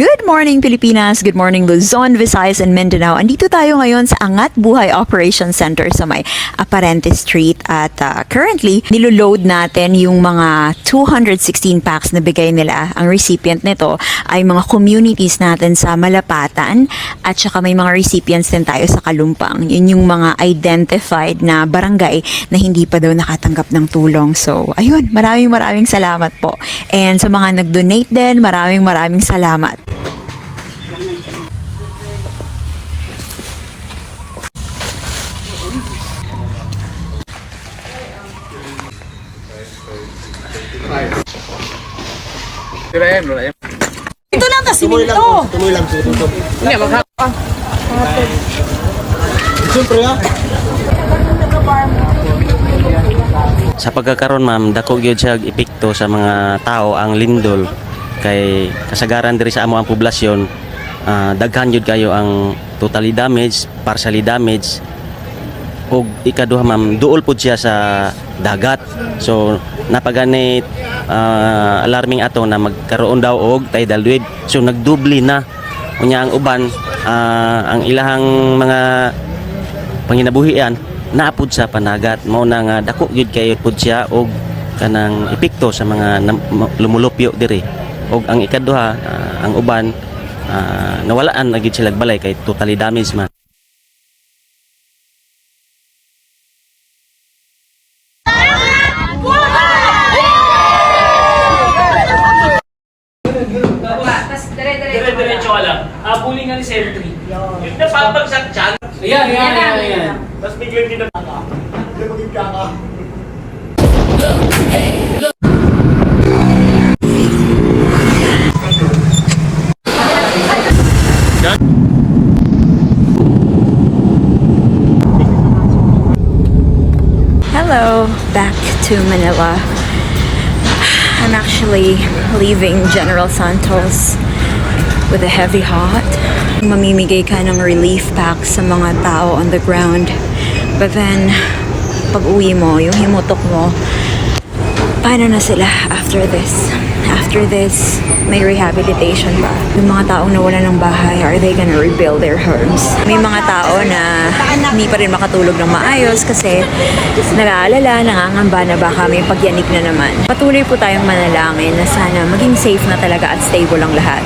Good morning Pilipinas, good morning Luzon, Visayas, and Mindanao. Andito tayo ngayon sa Angat Buhay Operations Center sa may Aparente Street at currently niloload natin yung mga 216 packs na bigay nila. Ang recipient nito ay mga communities natin sa Malapatan at saka may mga recipients din tayo sa Kalumpang. Yun yung mga identified na barangay na hindi pa daw nakatanggap ng tulong. So ayun, maraming salamat po. And sa mga nag-donate din, maraming salamat. Wala yan. Ito lang kasi minto. Tuloy lang, tututok. Hindi, magkaka. Siyempre ha. Sa pagkakaroon ma'am, dako gyud siya epekto sa mga tao ang lindol kay kasagaran diri sa amo ang poblasyon. Daghan gyud kayo ang totally damaged, partially damaged. Og ikaduha ma'am, duol pud siya sa dagat. So napaganit alarming ato na magkaroon daw og tidal wave. So nagdubli na unya ang uban ang ilahang mga panginabuhian naapod sa panagat. Mao na nga dako gyud kayo pud siya og kanang epekto sa mga lumulupyo diri. Og ang ikaduha ang uban nawalaan na gyud sila balay kay totally damaged man. Dire-diretso ka lang. Habulin nga ni Sentry. Yung napapagsak dyan. Ayan. Tapos biglang din Hello, back to Manila. I'm actually leaving General Santos with a heavy heart. Mamimigay ka ng relief packs sa mga tao on the ground. But then, pag uwi mo, yung himutok mo, paano na sila after this? After this, may rehabilitation ba? Yung mga taong nawala ng bahay, are they gonna rebuild their homes? May mga tao na hindi pa rin makatulog ng maayos kasi nag-aalala, nangangamba na baka may pagyanik na naman. Patuloy po tayong manalangin na sana maging safe na talaga at stable ang lahat.